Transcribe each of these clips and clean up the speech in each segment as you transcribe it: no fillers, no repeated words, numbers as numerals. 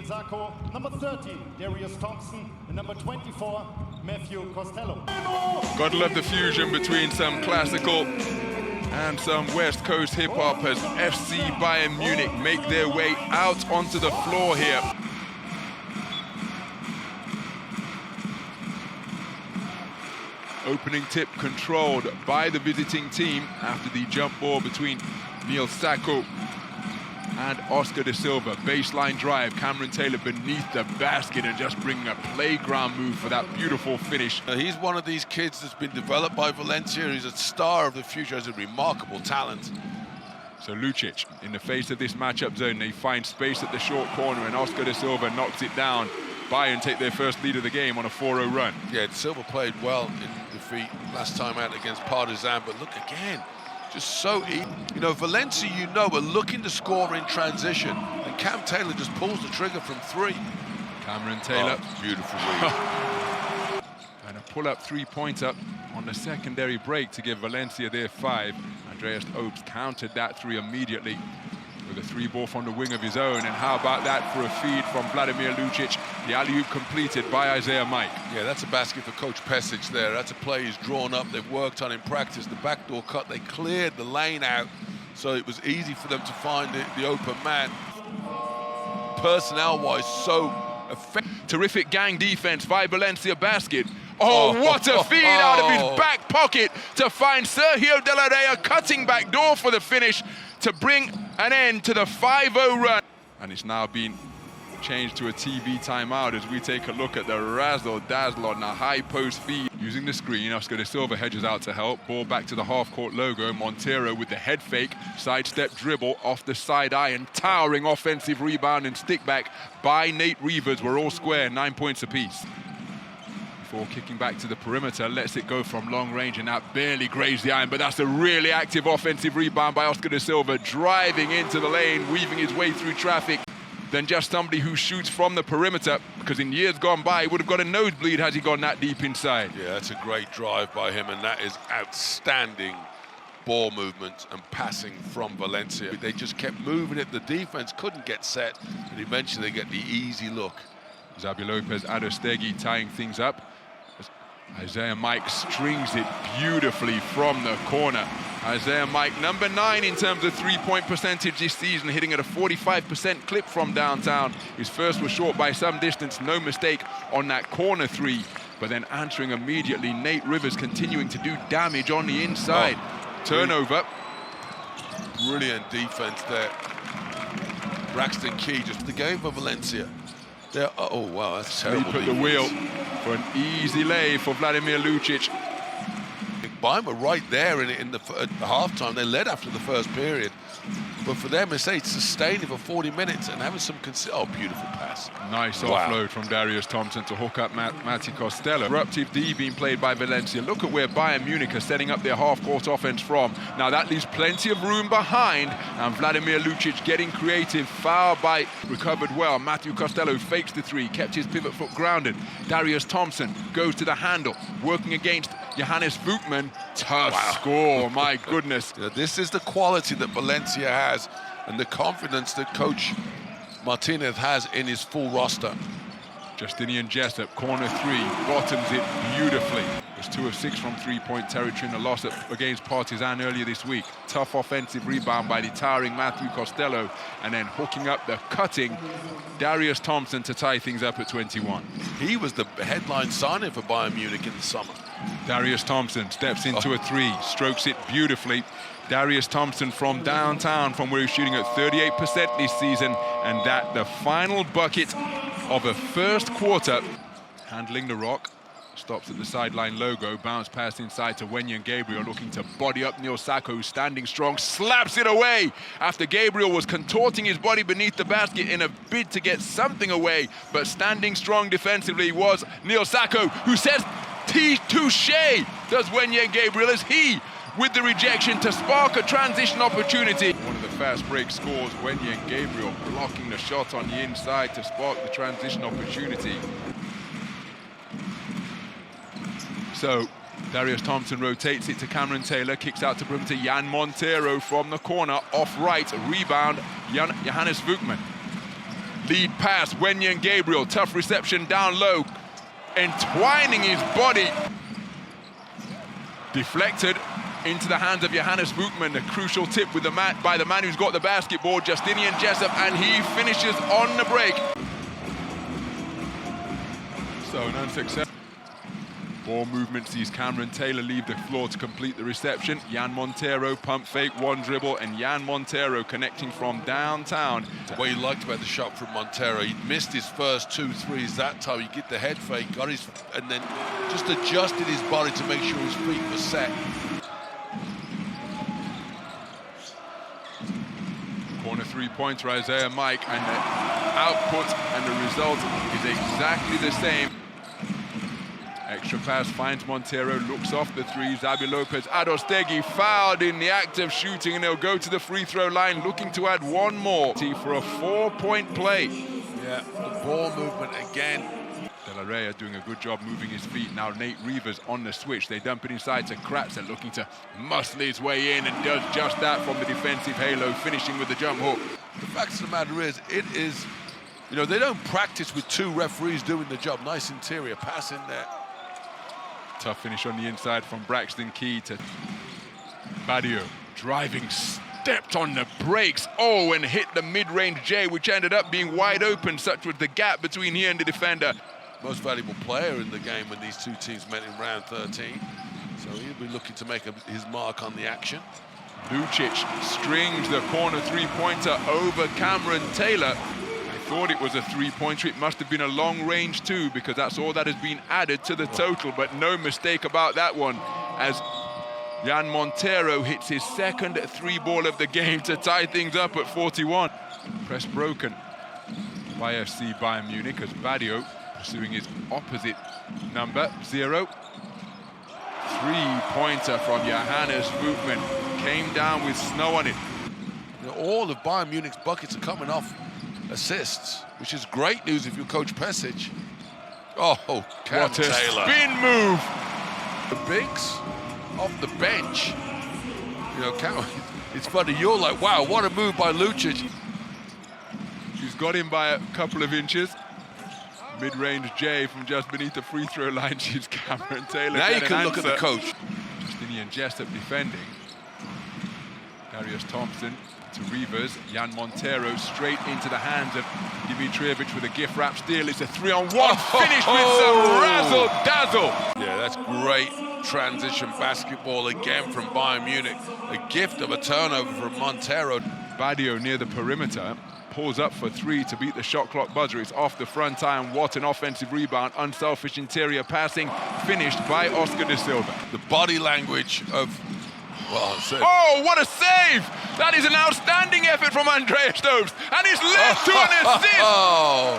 Sako, number 30, Darius Thompson, and number 24, Matthew Costello. Gotta love the fusion between some classical and some West Coast hip-hop as FC Bayern Munich make their way out onto the floor here. Opening tip controlled by the visiting team after the jump ball between Niels Sako and Oscar Da Silva. Baseline drive, Kameron Taylor beneath the basket and just bringing a playground move for that beautiful finish. He's one of these kids that's been developed by Valencia. He's a star of the future, has a remarkable talent. So Lucic, in the face of this matchup zone, they find space at the short corner and Oscar Da Silva knocks it down. Bayern take their first lead of the game on a 4-0 run. Yeah, Silva played well in defeat last time out against Partizan, but look again, just so easy. You know, Valencia, are looking to score in transition, and Cam Taylor just pulls the trigger from 3. Kameron Taylor. Oh, beautiful read. And a pull-up three-pointer on the secondary break to give Valencia their 5. Andreas Obst countered that 3 immediately with a 3-ball from the wing of his own. And how about that for a feed from Vladimir Lucic? The alley-oop completed by Isiaha Mike. Yeah, that's a basket for Coach Pesic there. That's a play he's drawn up, they've worked on in practice. The backdoor cut, they cleared the lane out, so it was easy for them to find the open man. Personnel-wise, so effective. Terrific gang defense by Valencia Basket. Oh, what a feed out of his back pocket to find Sergio De La Rey, cutting back door for the finish to bring an end to the 5-0 run. And it's now been changed to a TV timeout as we take a look at the razzle-dazzle on the high post feed. Using the screen, Oscar Da Silva hedges out to help. Ball back to the half-court logo. Montero with the head fake, sidestep dribble off the side iron. Towering offensive rebound and stick back by Nathan Reuvers. We're all square, 9 points apiece. Before kicking back to the perimeter, lets it go from long range, and that barely grazed the iron, but that's a really active offensive rebound by Oscar Da Silva, driving into the lane, weaving his way through traffic. Than just somebody who shoots from the perimeter, because in years gone by, he would have got a nosebleed had he gone that deep inside. Yeah, that's a great drive by him, and that is outstanding ball movement and passing from Valencia. They just kept moving it. The defense couldn't get set, and eventually they get the easy look. Xabi Lopez-Arostegui tying things up. Isiaha Mike strings it beautifully from the corner. Isiaha Mike, number 9 in terms of three-point percentage this season, hitting at a 45% clip from downtown. His first was short by some distance, no mistake on that corner 3. But then answering immediately, Nathan Reuvers continuing to do damage on the inside. Turnover. Brilliant defense there. Braxton Key just the game for Valencia. There, oh wow, that's terrible. He put the wheel for an easy lay for Vladimir Lucic. Bayern were right there at the halftime. They led after the first period. But for them, it's sustaining for 40 minutes and having some beautiful pass. Nice offload from Darius Thompson to hook up Matthew Costello. Disruptive D being played by Valencia. Look at where Bayern Munich are setting up their half-court offense from. Now that leaves plenty of room behind, and Vladimir Lucic getting creative. Foul by, recovered well. Matthew Costello fakes the 3, kept his pivot foot grounded. Darius Thompson goes to the handle, working against Johannes Voigtmann. Tough score, my goodness. Yeah, this is the quality that Valencia has and the confidence that Coach Martinez has in his full roster. Justinian Jessup, corner 3, bottoms it beautifully. Was 2 of 6 from three-point territory in the loss against Partizan earlier this week. Tough offensive rebound by the towering Matthew Costello, and then hooking up the cutting Darius Thompson to tie things up at 21. He was the headline signing for Bayern Munich in the summer. Darius Thompson steps into a 3, strokes it beautifully. Darius Thompson from downtown, from where he's shooting at 38% this season, and that the final bucket of a first quarter. Handling the rock, stops at the sideline logo, bounce pass inside to Wenyen Gabriel, looking to body up Neil Sako, standing strong, slaps it away after Gabriel was contorting his body beneath the basket in a bid to get something away, but standing strong defensively was Neil Sako, who says, touche, does Wenyen Gabriel, as he with the rejection to spark a transition opportunity. One of the fast break scores, Wenyen Gabriel blocking the shot on the inside to spark the transition opportunity. So Darius Thompson rotates it to Kameron Taylor, kicks out to perimeter, Jean Montero from the corner, off right, rebound, Johannes Voigtmann. Lead pass, Wenyen Gabriel, tough reception down low, entwining his body. Deflected into the hands of Johannes Voigtmann, a crucial tip with by the man who's got the basketball, Justinian Jessup, and he finishes on the break. So an unsuccessful. Ball movement sees Kameron Taylor leave the floor to complete the reception. Jean Montero pump fake, one dribble, and Jean Montero connecting from downtown. What you liked about the shot from Montero, he missed his first 2 threes that time. He get the head fake, got his, and then just adjusted his body to make sure his feet were set. Corner three-pointer, Isiaha Mike, and the output and the result is exactly the same. Extra pass finds Montero, looks off the three. Xabi Lopez-Arostegui fouled in the act of shooting, and they'll go to the free throw line looking to add one more for a 4-point play. Yeah, the ball movement again. De La Rey doing a good job moving his feet. Now Nathan Reuvers on the switch. They dump it inside to Kratzer, looking to muscle his way in, and does just that from the defensive halo, finishing with the jump hook. The fact of the matter is, it is, you know, they don't practice with 2 referees doing the job. Nice interior pass in there. Tough finish on the inside from Braxton Key to Badio. Driving, stepped on the brakes. Oh, and hit the mid-range J, which ended up being wide open. Such was the gap between he and the defender. Most valuable player in the game when these 2 teams met in round 13. So he'll be looking to make his mark on the action. Lucic strings the corner three-pointer over Kameron Taylor. Thought it was a three-pointer. It must have been a long-range too, because that's all that has been added to the total, but no mistake about that one, as Jean Montero hits his second 3-ball of the game to tie things up at 41. Press broken by FC Bayern Munich as Badio pursuing his opposite number, 0. Three-pointer from Johannes Voigtmann, came down with snow on it. You know, all of Bayern Munich's buckets are coming off assists, which is great news if you're Coach Pesic. Oh, Cam what a Taylor. Spin move! The bigs off the bench. You know, it's funny, you're like, wow, what a move by Lucic. She's got him by a couple of inches. Mid-range J from just beneath the free throw line. She's Kameron Taylor. Now you can look at the coach. Justinian Jessup defending. Darius Thompson to Reuvers, Jean Montero straight into the hands of Dimitrijevic with a gift wrap steal. It's a 3-on-1 finish with some razzle-dazzle. Yeah, that's great transition basketball again from Bayern Munich. A gift of a turnover from Montero. Badio near the perimeter, pulls up for 3 to beat the shot clock buzzer. It's off the front iron. What an offensive rebound. Unselfish interior passing, finished by Oscar Da Silva. The body language of, well, oh, what a save! That is an outstanding effort from Andreas Obst, and it's led to an assist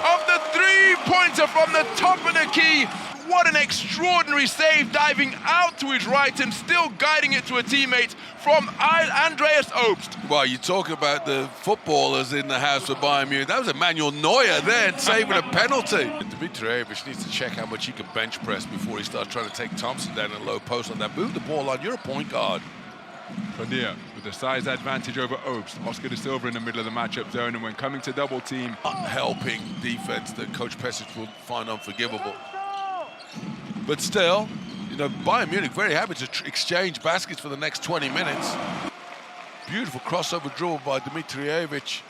of the 3-pointer from the top of the key. What an extraordinary save, diving out to his right and still guiding it to a teammate from Andreas Obst. Well, you talk about the footballers in the house of Bayern Munich. That was Emmanuel Neuer there saving a penalty. Dimitrijevic needs to check how much he can bench press before he starts trying to take Thompson down in a low post like that. Move the ball on, you're a point guard. Pradilla with the size advantage over Obst. Oscar Da Silva in the middle of the matchup zone, and when coming to double team, helping defense that Coach Pesic will find unforgivable. But still, you know, Bayern Munich very happy to exchange baskets for the next 20 minutes. Beautiful crossover dribble by Dimitrijevic,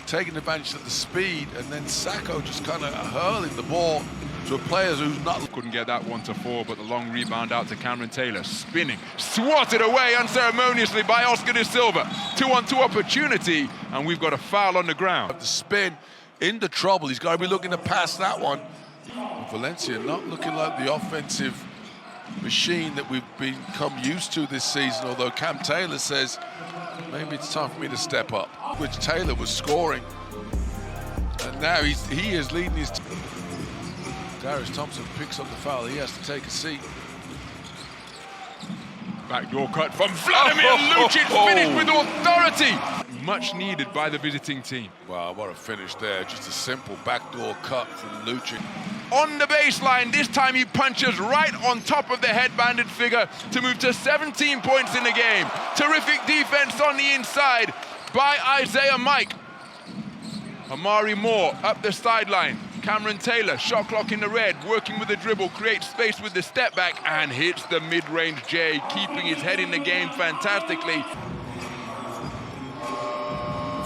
taking advantage of the speed, and then Sako just kind of hurling the ball to a player who's not... Couldn't get that one to 4, but the long rebound out to Kameron Taylor, spinning, swatted away unceremoniously by Oscar Da Silva. 2-on-2 opportunity, and we've got a foul on the ground. The spin into trouble. He's got to be looking to pass that one. Valencia not looking like the offensive machine that we've become used to this season, although Cam Taylor says maybe it's time for me to step up, which Taylor was scoring, and now he is leading his team. Darius Thompson picks up the foul. He has to take a seat. Backdoor cut from Vladimir Lucic, finished with authority. Much needed by the visiting team. Wow, what a finish there. Just a simple backdoor cut from Lucic. On the baseline, this time he punches right on top of the headbanded figure to move to 17 points in the game. Terrific defense on the inside by Isiaha Mike. Amari Moore up the sideline. Kameron Taylor, shot clock in the red, working with the dribble, creates space with the step back and hits the mid-range J, keeping his head in the game fantastically.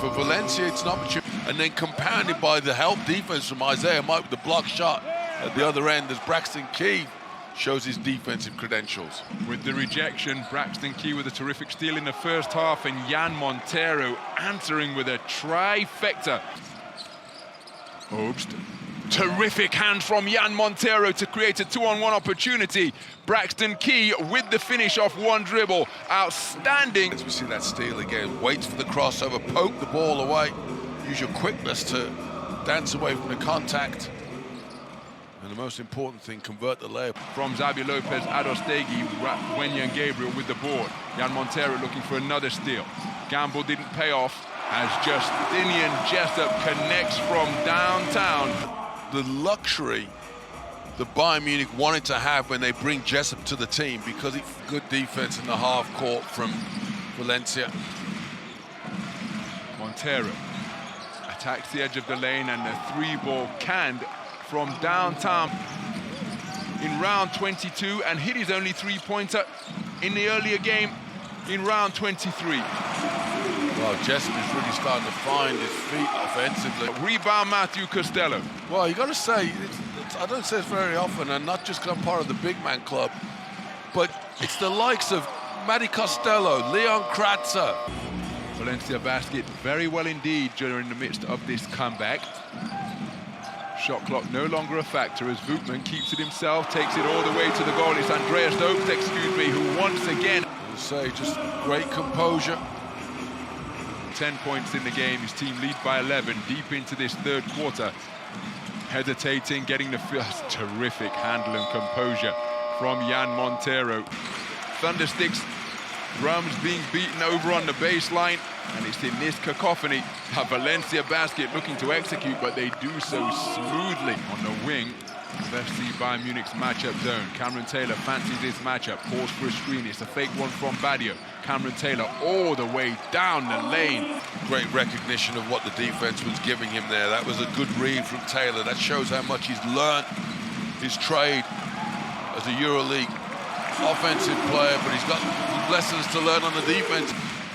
For Valencia, it's an opportunity, and then compounded by the help defense from Isiaha Mike with the block shot at the other end as Braxton Key shows his defensive credentials. With the rejection, Braxton Key with a terrific steal in the first half, and Jean Montero answering with a trifecta. Obst. Terrific hand from Jean Montero to create a 2-on-1 opportunity. Braxton Key with the finish off one dribble. Outstanding. As we see that steal again, waits for the crossover, poke the ball away. Use your quickness to dance away from the contact. And the most important thing, convert the layup. From Xabi Lopez-Arostegui, Wenyen Gabriel with the board. Jean Montero looking for another steal. Gamble didn't pay off as Justinian Jessup connects from downtown. The luxury the Bayern Munich wanted to have when they bring Jessup to the team, because it's good defense in the half court from Valencia. Montero attacks the edge of the lane, and the three ball canned from downtown in round 22, and hit his only three-pointer in the earlier game in round 23. Well, Jessup is really starting to find his feet offensively. Rebound Matthew Costello. Well, you got to say, I don't say this very often, and not just because I'm part of the big man club, but it's the likes of Matty Costello, Leon Kratzer. Valencia Basket very well indeed during the midst of this comeback. Shot clock no longer a factor as Voigtmann keeps it himself, takes it all the way to the goal. It's Andreas Obst, who once again... I would say just great composure. 10 points in the game, his team lead by 11 deep into this third quarter. Hesitating, getting the first. Terrific handle and composure from Jean Montero. Thundersticks, drums being beaten over on the baseline, and it's in this cacophony that Valencia Basket looking to execute, but they do so smoothly on the wing of FC Bayern Munich's matchup zone. Kameron Taylor fancies this matchup, calls for a screen. It's a fake one from Badio. Kameron Taylor all the way down the lane. Great recognition of what the defense was giving him there. That was a good read from Taylor. That shows how much he's learned his trade as a EuroLeague offensive player, but he's got lessons to learn on the defense.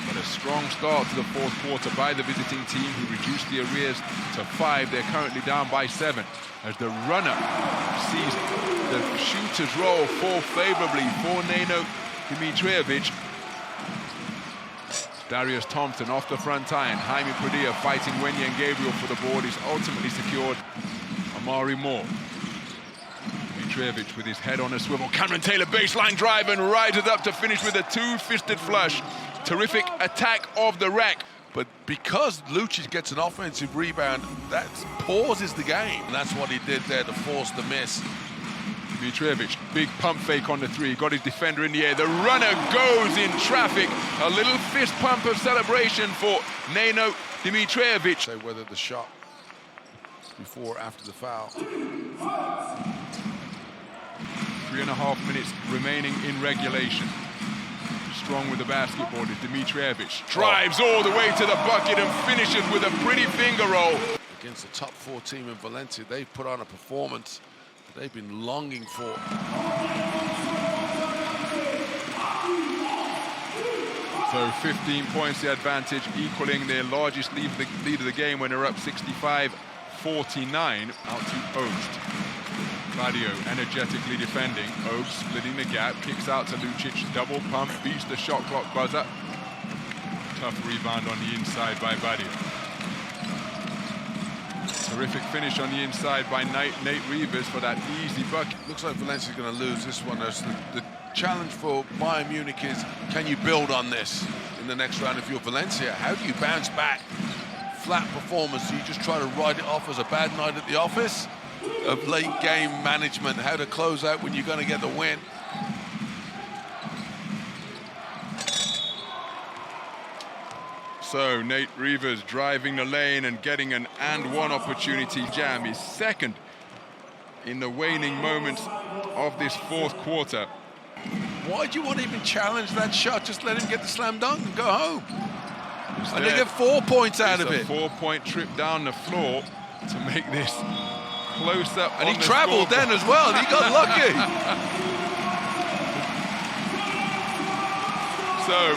But a strong start to the fourth quarter by the visiting team, who reduced the arrears to 5. They're currently down by 7 as the runner sees the shooter's roll fall favorably for Neno Dimitrijevic. Darius Thompson off the front iron. Jaime Pradilla fighting Wenyen Gabriel for the board. Is ultimately secured. Amari Moore. Dimitrijevic with his head on a swivel. Kameron Taylor baseline drive and rises up to finish with a two-fisted flush. Terrific attack of the rack. But because Lucic gets an offensive rebound, that pauses the game. And that's what he did there to force the miss. Dimitrijevic, big pump fake on the three, got his defender in the air. The runner goes in traffic. A little fist pump of celebration for Neno Dimitrijevic. Say whether the shot before or after the foul. 3.5 minutes remaining in regulation. Strong with the basketball is Dimitrijevic. Drives all the way to the bucket and finishes with a pretty finger roll. Against the top 4 team in Valencia, they've put on a performance that they've been longing for. So 15 points the advantage, equaling their largest lead of the game when they're up 65-49. Out to Obst. Badio energetically defending. Obst splitting the gap, kicks out to Lucic, double pump, beats the shot clock buzzer. Tough rebound on the inside by Badio. Terrific finish on the inside by Nate Reuvers for that easy bucket. Looks like Valencia's going to lose this one. The challenge for Bayern Munich is, can you build on this in the next round? If you're Valencia, how do you bounce back? Flat performance, do you just try to write it off as a bad night at the office? Of late game management, how to close out when you're going to get the win. So Nate Reuvers driving the lane and getting an and-one opportunity jam, his second in the waning moments of this fourth quarter. Why do you want to even challenge that shot? Just let him get the slam dunk and go home. And they get 4 points out of it. A 4-point trip down the floor to make this close up. And he travelled then as well, and he got lucky. So